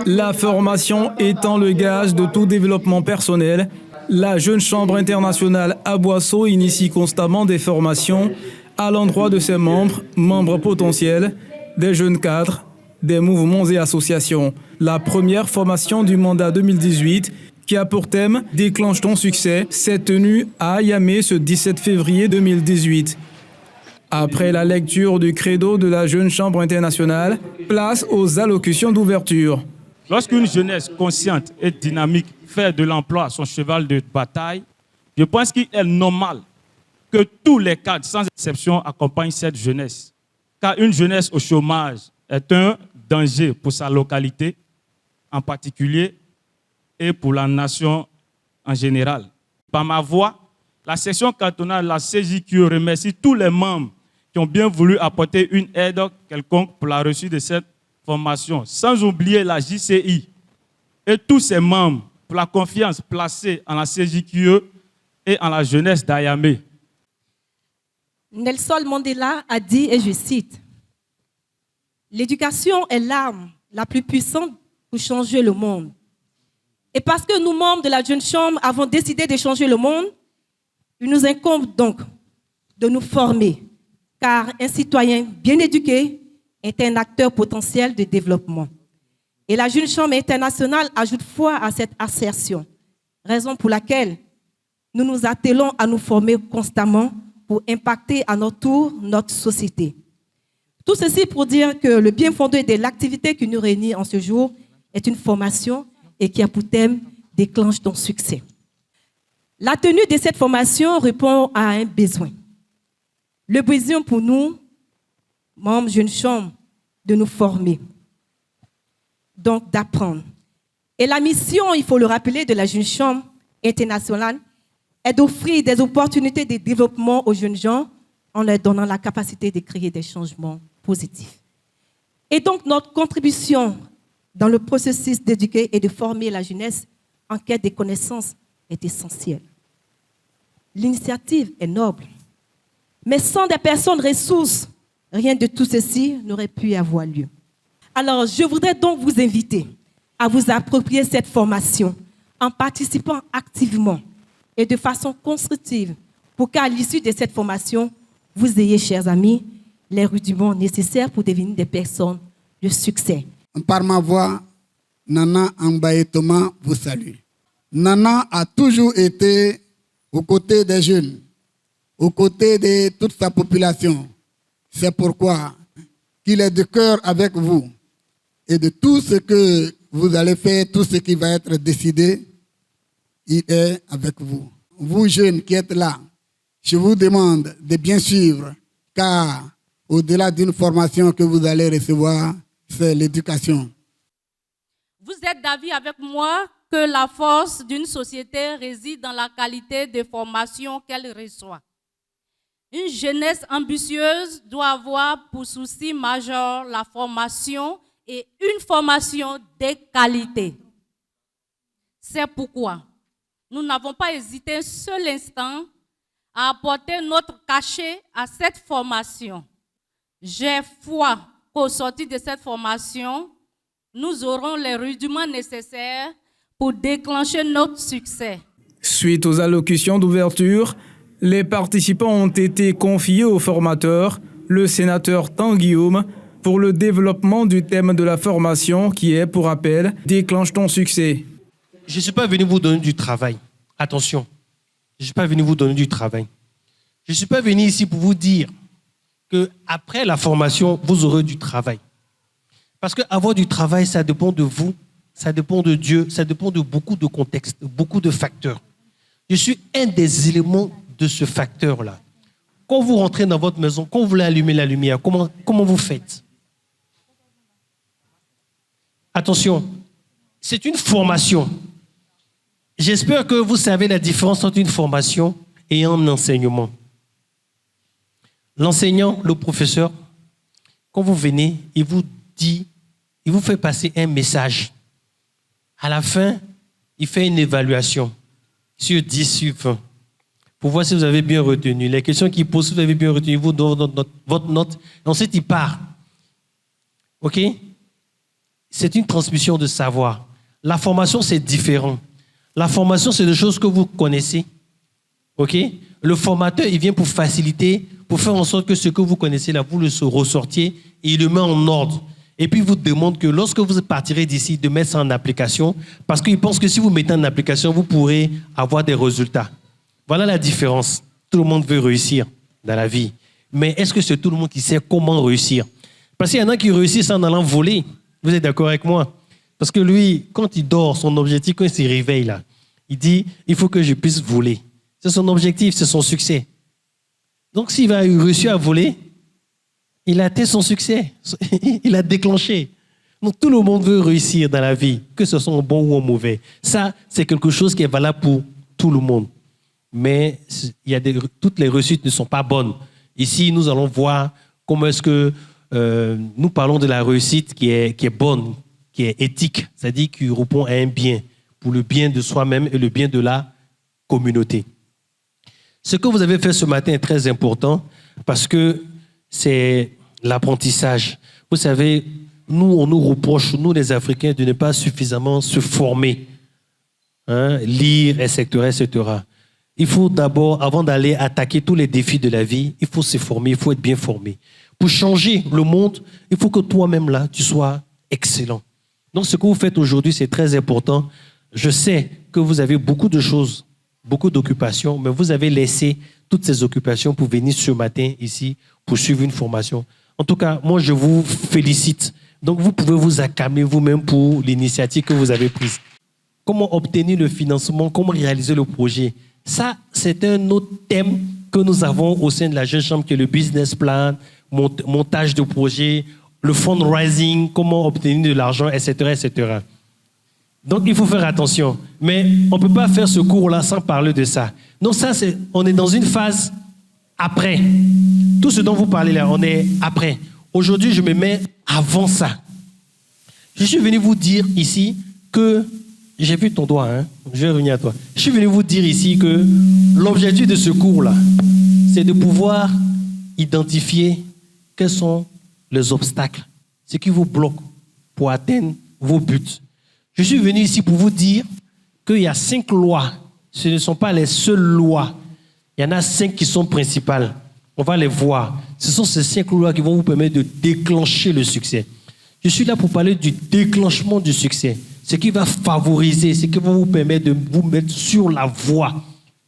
La formation étant le gage de tout développement personnel, la Jeune Chambre internationale à Boisseau initie constamment des formations à l'endroit de ses membres potentiels, des jeunes cadres, des mouvements et associations. La première formation du mandat 2018, qui a pour thème « Déclenche ton succès », s'est tenue à Yamé ce 17 février 2018. Après la lecture du credo de la Jeune Chambre internationale, place aux allocutions d'ouverture. Lorsqu'une jeunesse consciente et dynamique fait de l'emploi son cheval de bataille, je pense qu'il est normal que tous les cadres, sans exception, accompagnent cette jeunesse. Car une jeunesse au chômage est un danger pour sa localité en particulier et pour la nation en général. Par ma voix, la section cantonale de la CJQ remercie tous les membres qui ont bien voulu apporter une aide quelconque pour la reçue de cette formation, sans oublier la JCI et tous ses membres pour la confiance placée en la CJQE et en la jeunesse d'Ayamé. Nelson Mandela a dit, et je cite, « L'éducation est l'arme la plus puissante pour changer le monde. Et parce que nous, membres de la Jeune Chambre, avons décidé de changer le monde, il nous incombe donc de nous former, car un citoyen bien éduqué est un acteur potentiel de développement. » Et la Jeune Chambre internationale ajoute foi à cette assertion, raison pour laquelle nous nous attelons à nous former constamment pour impacter à notre tour notre société. Tout ceci pour dire que le bien fondé de l'activité qui nous réunit en ce jour est une formation et qui a pour thème « Déclenche ton succès ». La tenue de cette formation répond à un besoin. Le besoin pour nous, membres Jeune Chambre, de nous former, donc d'apprendre. Et la mission, il faut le rappeler, de la Jeune Chambre internationale est d'offrir des opportunités de développement aux jeunes gens en leur donnant la capacité de créer des changements positifs. Et donc, notre contribution dans le processus d'éduquer et de former la jeunesse en quête de connaissances est essentielle. L'initiative est noble, mais sans des personnes ressources, rien de tout ceci n'aurait pu avoir lieu. Alors, je voudrais donc vous inviter à vous approprier cette formation en participant activement et de façon constructive pour qu'à l'issue de cette formation, vous ayez, chers amis, les rudiments nécessaires pour devenir des personnes de succès. Par ma voix, Nana Mbaye Thomas vous salue. Nana a toujours été aux côtés des jeunes, aux côtés de toute sa population. C'est pourquoi qu'il est de cœur avec vous et de tout ce que vous allez faire, tout ce qui va être décidé, il est avec vous. Vous jeunes qui êtes là, je vous demande de bien suivre, car au-delà d'une formation que vous allez recevoir, c'est l'éducation. Vous êtes d'avis avec moi que la force d'une société réside dans la qualité de formation qu'elle reçoit. Une jeunesse ambitieuse doit avoir pour souci majeur la formation et une formation de qualité. C'est pourquoi nous n'avons pas hésité un seul instant à apporter notre cachet à cette formation. J'ai foi qu'au sortir de cette formation, nous aurons les rudiments nécessaires pour déclencher notre succès. Suite aux allocutions d'ouverture, les participants ont été confiés au formateur, le sénateur Tanguy-Guillaume, pour le développement du thème de la formation qui est, pour rappel, « Déclenche ton succès ». Je ne suis pas venu vous donner du travail. Attention, je ne suis pas venu vous donner du travail. Je ne suis pas venu ici pour vous dire qu'après la formation, vous aurez du travail. Parce qu'avoir du travail, ça dépend de vous, ça dépend de Dieu, ça dépend de beaucoup de contextes, beaucoup de facteurs. Je suis un des éléments de ce facteur-là. Quand vous rentrez dans votre maison, quand vous voulez allumer la lumière, comment vous faites? Attention, c'est une formation. J'espère que vous savez la différence entre une formation et un enseignement. L'enseignant, le professeur, quand vous venez, il vous dit, il vous fait passer un message. À la fin, il fait une évaluation sur 10, sur 20, pour voir si vous avez bien retenu. Les questions qu'il pose, si vous avez bien retenu, il vous donne votre note, et ensuite il part. OK? c'est une transmission de savoir. La formation, c'est différent. La formation, c'est des choses que vous connaissez. OK? Le formateur, il vient pour faciliter, pour faire en sorte que ce que vous connaissez là, vous le ressortiez et il le met en ordre. Et puis, il vous demande que lorsque vous partirez d'ici, de mettre ça en application, parce qu'il pense que si vous mettez en application, vous pourrez avoir des résultats. Voilà la différence. Tout le monde veut réussir dans la vie. Mais est-ce que c'est tout le monde qui sait comment réussir? Parce qu'il y en a qui réussissent en allant voler. Vous êtes d'accord avec moi? Parce que lui, quand il dort, son objectif, quand il se réveille, là, il dit, il faut que je puisse voler. C'est son objectif, c'est son succès. Donc, s'il va réussir à voler, il a atteint son succès. Il a déclenché. Donc, tout le monde veut réussir dans la vie, que ce soit en bon ou en mauvais. Ça, c'est quelque chose qui est valable pour tout le monde. Mais toutes les réussites ne sont pas bonnes. Ici, nous allons voir comment est-ce que nous parlons de la réussite qui est bonne, qui est éthique, c'est-à-dire qui répond à un bien, pour le bien de soi-même et le bien de la communauté. Ce que vous avez fait ce matin est très important parce que c'est l'apprentissage. Vous savez, nous, on nous reproche, nous les Africains, de ne pas suffisamment se former, lire, etc., etc. Il faut d'abord, avant d'aller attaquer tous les défis de la vie, il faut se former, il faut être bien formé. Pour changer le monde, il faut que toi-même, là, tu sois excellent. Donc, ce que vous faites aujourd'hui, c'est très important. Je sais que vous avez beaucoup de choses, beaucoup d'occupations, mais vous avez laissé toutes ces occupations pour venir ce matin ici, pour suivre une formation. En tout cas, moi, je vous félicite. Donc, vous pouvez vous acclamer vous-même pour l'initiative que vous avez prise. Comment obtenir le financement, comment réaliser le projet? Ça, c'est un autre thème que nous avons au sein de la Jeune Chambre, qui est le business plan, montage de projet, le fundraising, comment obtenir de l'argent, etc., etc. Donc, il faut faire attention. Mais on ne peut pas faire ce cours-là sans parler de ça. Donc, ça, on est dans une phase après. Tout ce dont vous parlez là, on est après. Aujourd'hui, je me mets avant ça. Je suis venu vous dire ici que... J'ai vu ton doigt, hein? Je vais revenir à toi. Je suis venu vous dire ici que l'objectif de ce cours-là, c'est de pouvoir identifier quels sont les obstacles, ce qui vous bloque pour atteindre vos buts. Je suis venu ici pour vous dire qu'il y a 5 lois. Ce ne sont pas les seules lois. Il y en a 5 qui sont principales. On va les voir. Ce sont ces 5 lois qui vont vous permettre de déclencher le succès. Je suis là pour parler du déclenchement du succès. Ce qui va favoriser, ce qui va vous permettre de vous mettre sur la voie.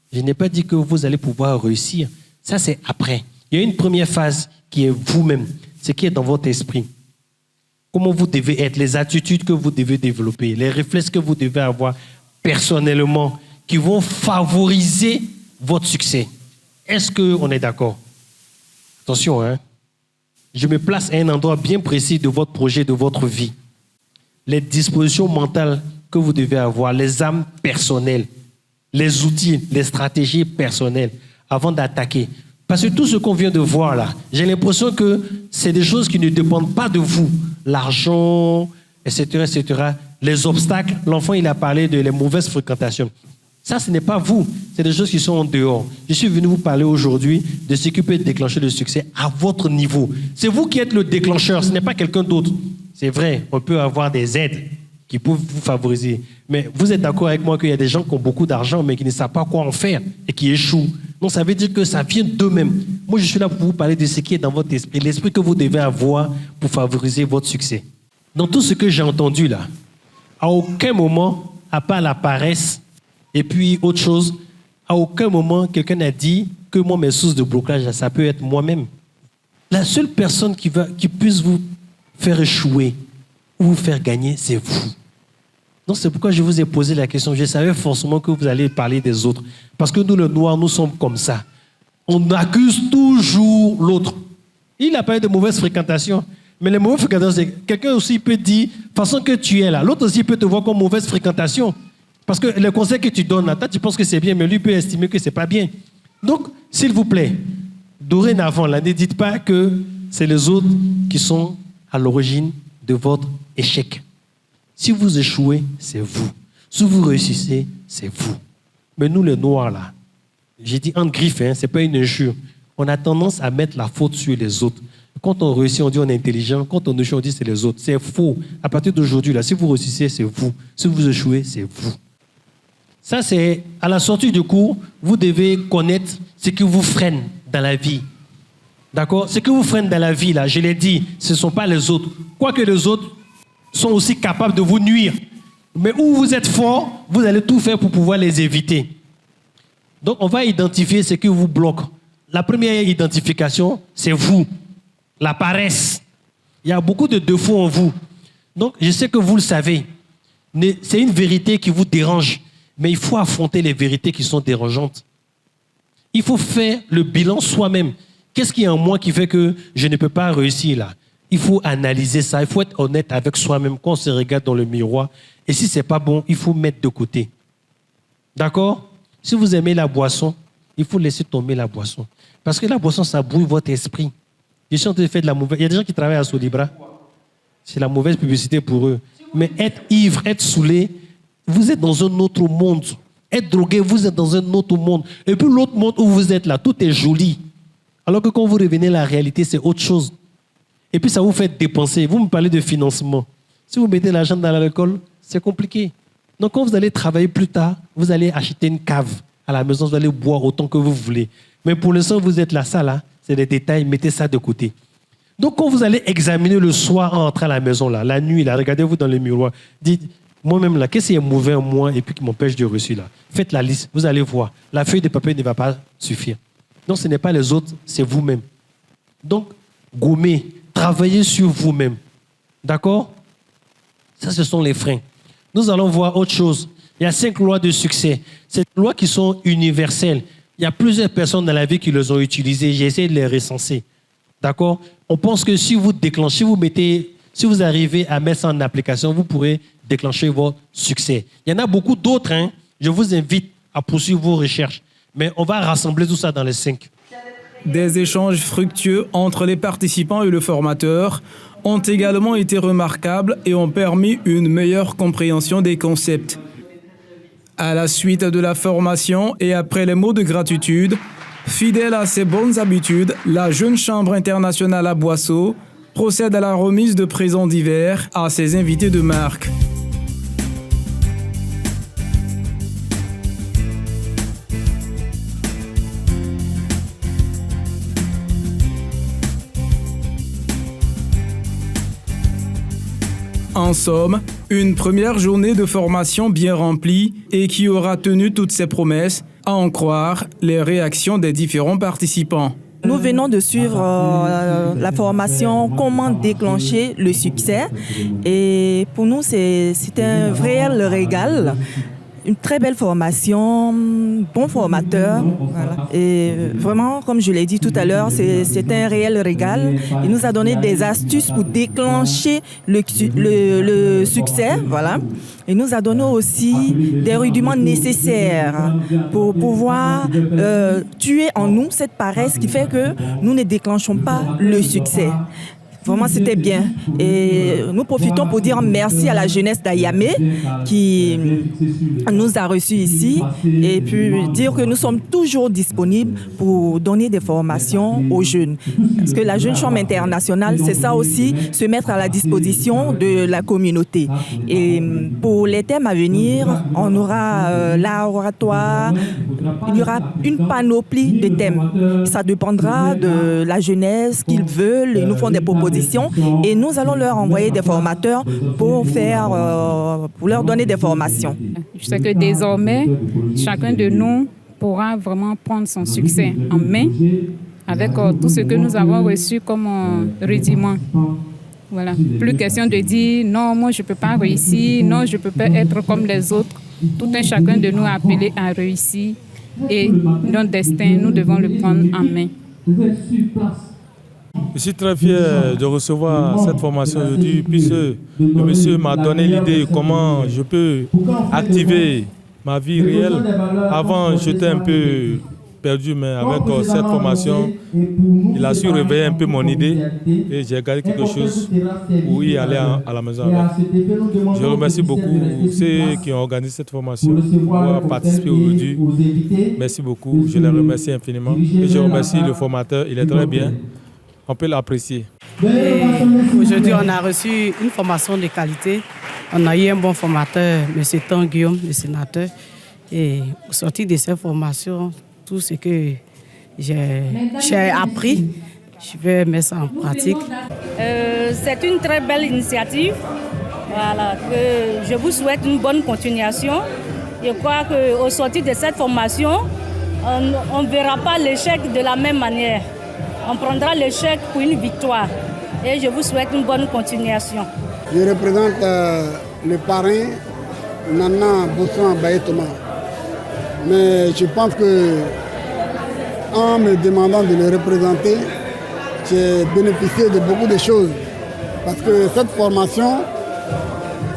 Je n'ai pas dit que vous allez pouvoir réussir. Ça, c'est après. Il y a une première phase qui est vous-même, ce qui est dans votre esprit. Comment vous devez être, les attitudes que vous devez développer, les réflexes que vous devez avoir personnellement, qui vont favoriser votre succès. Est-ce qu'on est d'accord? Attention, hein? Je me place à un endroit bien précis de votre projet, de votre vie. Les dispositions mentales que vous devez avoir, les armes personnelles, les outils, les stratégies personnelles avant d'attaquer. Parce que tout ce qu'on vient de voir là, j'ai l'impression que c'est des choses qui ne dépendent pas de vous. L'argent, etc., etc. Les obstacles, l'enfant, il a parlé de les mauvaises fréquentations. Ça, ce n'est pas vous. C'est des choses qui sont en dehors. Je suis venu vous parler aujourd'hui de ce qui peut déclencher le succès à votre niveau. C'est vous qui êtes le déclencheur, ce n'est pas quelqu'un d'autre. C'est vrai, on peut avoir des aides qui peuvent vous favoriser. Mais vous êtes d'accord avec moi qu'il y a des gens qui ont beaucoup d'argent, mais qui ne savent pas quoi en faire et qui échouent. Donc, ça veut dire que ça vient d'eux-mêmes. Moi, je suis là pour vous parler de ce qui est dans votre esprit, l'esprit que vous devez avoir pour favoriser votre succès. Dans tout ce que j'ai entendu là, à aucun moment, à part la paresse et puis autre chose, à aucun moment, quelqu'un n'a dit que moi, mes sources de blocage, ça peut être moi-même. La seule personne qui puisse vous faire échouer ou vous faire gagner, c'est vous. Donc, c'est pourquoi je vous ai posé la question. Je savais forcément que vous allez parler des autres. Parce que nous, les Noirs, nous sommes comme ça. On accuse toujours l'autre. Il n'a pas eu de mauvaise fréquentation. Mais les mauvaises fréquentations, c'est quelqu'un aussi peut dire, façon que tu es là. L'autre aussi peut te voir comme mauvaise fréquentation. Parce que les conseils que tu donnes là, toi, tu penses que c'est bien, mais lui peut estimer que ce n'est pas bien. Donc, s'il vous plaît, dorénavant, là, ne dites pas que c'est les autres qui sont à l'origine de votre échec. Si vous échouez, c'est vous. Si vous réussissez, c'est vous. Mais nous, les Noirs, là, j'ai dit en griffe, hein, ce n'est pas une injure. On a tendance à mettre la faute sur les autres. Quand on réussit, on dit on est intelligent. Quand on échoue, on dit c'est les autres. C'est faux. À partir d'aujourd'hui, là, si vous réussissez, c'est vous. Si vous échouez, c'est vous. Ça, c'est à la sortie du cours, vous devez connaître ce qui vous freine dans la vie. D'accord? Ce qui vous freine dans la vie, là, je l'ai dit, ce ne sont pas les autres. Quoique les autres sont aussi capables de vous nuire. Mais où vous êtes fort, vous allez tout faire pour pouvoir les éviter. Donc, on va identifier ce qui vous bloque. La première identification, c'est vous. La paresse. Il y a beaucoup de défauts en vous. Donc, je sais que vous le savez. C'est une vérité qui vous dérange. Mais il faut affronter les vérités qui sont dérangeantes. Il faut faire le bilan soi-même. Qu'est-ce qui est en moi qui fait que je ne peux pas réussir là? Il faut analyser ça. Il faut être honnête avec soi-même quand on se regarde dans le miroir. Et si ce n'est pas bon, il faut mettre de côté. D'accord? Si vous aimez la boisson, il faut laisser tomber la boisson. Parce que la boisson, ça brouille votre esprit. Je suis en train de faire de la mauvaise. Il y a des gens qui travaillent à Solibra. C'est la mauvaise publicité pour eux. Mais être ivre, être saoulé, vous êtes dans un autre monde. Être drogué, vous êtes dans un autre monde. Et puis l'autre monde où vous êtes là, tout est joli. Alors que quand vous revenez à la réalité, c'est autre chose. Et puis ça vous fait dépenser. Vous me parlez de financement. Si vous mettez l'argent dans l'alcool, c'est compliqué. Donc quand vous allez travailler plus tard, vous allez acheter une cave à la maison, vous allez boire autant que vous voulez. Mais pour l'instant, vous êtes là, ça là, c'est des détails, mettez ça de côté. Donc quand vous allez examiner le soir en rentrant à la maison, là, la nuit, là, regardez-vous dans le miroir, dites, moi-même là, qu'est-ce qui est mauvais en moi et puis qui m'empêche de réussir là? Faites la liste, vous allez voir. La feuille de papier ne va pas suffire. Donc ce n'est pas les autres, c'est vous-même. Donc, gommez, travaillez sur vous-même. D'accord? Ça, ce sont les freins. Nous allons voir autre chose. Il y a 5 lois de succès. Ces lois qui sont universelles. Il y a plusieurs personnes dans la vie qui les ont utilisées. J'ai essayé de les recenser. D'accord? On pense que si vous déclenchez, si vous arrivez à mettre ça en application, vous pourrez déclencher votre succès. Il y en a beaucoup d'autres. Hein. Je vous invite à poursuivre vos recherches. Mais on va rassembler tout ça dans les 5. Des échanges fructueux entre les participants et le formateur ont également été remarquables et ont permis une meilleure compréhension des concepts. À la suite de la formation et après les mots de gratitude, fidèle à ses bonnes habitudes, la Jeune Chambre internationale à Boisseau procède à la remise de présents divers à ses invités de marque. En somme, une première journée de formation bien remplie et qui aura tenu toutes ses promesses, à en croire les réactions des différents participants. Nous venons de suivre la formation « Comment déclencher le succès » et pour nous, c'est un réel régal. Une très belle formation, bon formateur. Voilà. Et vraiment, comme je l'ai dit tout à l'heure, c'est un réel régal. Il nous a donné des astuces pour déclencher le succès. Voilà. Il nous a donné aussi des rudiments nécessaires pour pouvoir tuer en nous cette paresse qui fait que nous ne déclenchons pas le succès. Vraiment, c'était bien. Et nous profitons pour dire merci à la jeunesse d'Ayamé qui nous a reçus ici et puis dire que nous sommes toujours disponibles pour donner des formations aux jeunes. Parce que la Jeune Chambre internationale, c'est ça aussi, se mettre à la disposition de la communauté. Et pour les thèmes à venir, on aura l'art oratoire, il y aura une panoplie de thèmes. Ça dépendra de la jeunesse, qu'ils veulent, ils nous font des propositions. Et nous allons leur envoyer des formateurs pour leur donner des formations. Je sais que désormais, chacun de nous pourra vraiment prendre son succès en main avec tout ce que nous avons reçu comme rudiment. Voilà. Plus question de dire non, moi je ne peux pas réussir, non, je ne peux pas être comme les autres. Tout un chacun de nous est appelé à réussir et notre destin, nous devons le prendre en main. Je suis très fier de recevoir cette formation aujourd'hui puisque le monsieur m'a donné l'idée de comment je peux activer ma vie réelle. Avant, j'étais un peu perdu, mais avec cette formation, il a su réveiller un peu mon idée et j'ai gardé quelque chose pour y aller à la maison avec. Je remercie beaucoup ceux qui ont organisé cette formation pour participer aujourd'hui. Merci beaucoup, je les remercie infiniment. Et je remercie le formateur, il est très bien. on peut l'apprécier. Aujourd'hui, on a reçu une formation de qualité. On a eu un bon formateur, M. Tan Guillaume, le sénateur. Et au sortir de cette formation, tout ce que j'ai appris, je vais mettre ça en pratique. C'est une très belle initiative. Voilà, je vous souhaite une bonne continuation. Je crois qu'au sortir de cette formation, on ne verra pas l'échec de la même manière. On prendra l'échec pour une victoire. Et je vous souhaite une bonne continuation. Je représente le parrain Nana Boussoan Baye-Thomas. Mais je pense que en me demandant de le représenter, j'ai bénéficié de beaucoup de choses. Parce que cette formation,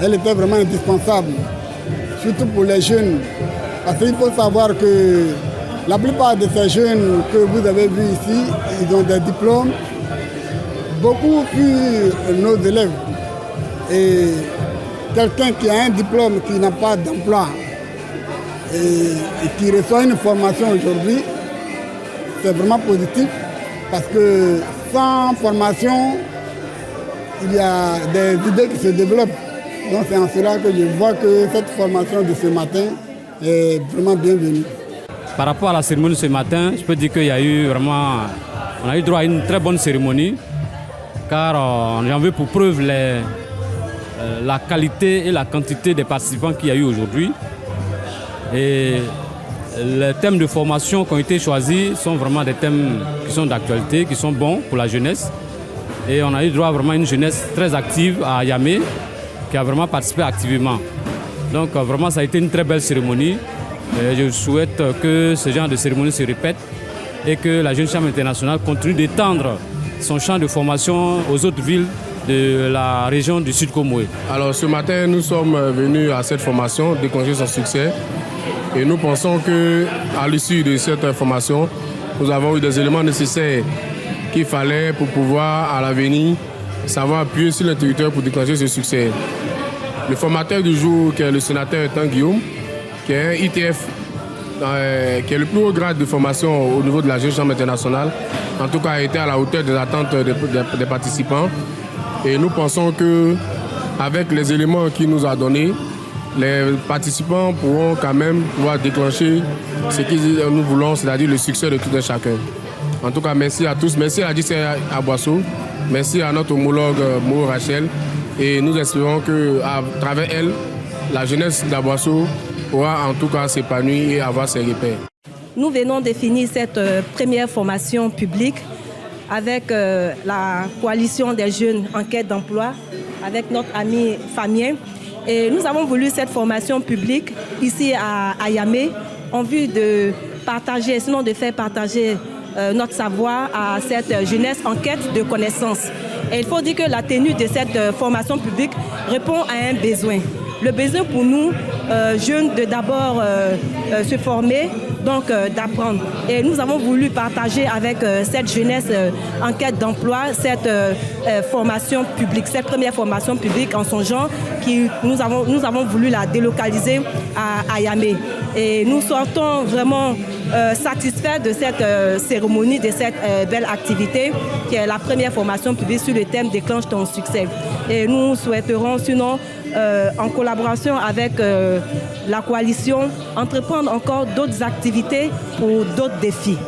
elle était vraiment indispensable, surtout pour les jeunes. Parce qu'il faut savoir que la plupart de ces jeunes que vous avez vus ici, ils ont des diplômes. Beaucoup furent nos élèves. Et quelqu'un qui a un diplôme, qui n'a pas d'emploi, et qui reçoit une formation aujourd'hui, c'est vraiment positif. Parce que sans formation, il y a des idées qui se développent. Donc c'est en cela que je vois que cette formation de ce matin est vraiment bienvenue. Par rapport à la cérémonie de ce matin, je peux dire qu'il y a eu vraiment, on a eu droit à une très bonne cérémonie, car j'en veux pour preuve la qualité et la quantité des participants qu'il y a eu aujourd'hui. Et les thèmes de formation qui ont été choisis sont vraiment des thèmes qui sont d'actualité, qui sont bons pour la jeunesse. Et on a eu droit vraiment à une jeunesse très active à Yamé, qui a vraiment participé activement. Donc vraiment, ça a été une très belle cérémonie. Et je souhaite que ce genre de cérémonie se répète et que la Jeune Chambre internationale continue d'étendre son champ de formation aux autres villes de la région du Sud Comoé. Alors ce matin, nous sommes venus à cette formation déclencher son succès. Et nous pensons qu'à l'issue de cette formation, nous avons eu des éléments nécessaires qu'il fallait pour pouvoir, à l'avenir, savoir appuyer sur le territoire pour déclencher ce succès. Le formateur du jour, qui est le sénateur Tan Guillaume, qui est un ITF, qui est le plus haut grade de formation au niveau de la Jeune Chambre internationale, en tout cas a été à la hauteur des attentes des participants. Et nous pensons qu'avec les éléments qu'il nous a donnés, les participants pourront quand même pouvoir déclencher ce que nous voulons, c'est-à-dire le succès de tout un chacun. En tout cas, merci à tous. Merci à la JCI Aboisseau. Merci à notre homologue Mo Rachel. Et nous espérons qu'à travers elle, la jeunesse d'Aboisseau pourra en tout cas s'épanouir et avoir ses repères. Nous venons de finir cette première formation publique avec la coalition des jeunes en quête d'emploi, avec notre ami Famien. Et nous avons voulu cette formation publique ici à Yamé en vue de partager, sinon de faire partager notre savoir à cette jeunesse en quête de connaissances. Et il faut dire que la tenue de cette formation publique répond à un besoin. Le besoin pour nous, jeunes, de d'abord se former, donc d'apprendre. Et nous avons voulu partager avec cette jeunesse en quête d'emploi cette formation publique, cette première formation publique en son genre, nous avons voulu la délocaliser à Yamé. Et nous sortons vraiment satisfaits de cette cérémonie, de cette belle activité, qui est la première formation publique sur le thème Déclenche ton succès. Et nous souhaiterons sinon, en collaboration avec la coalition, entreprendre encore d'autres activités pour d'autres défis.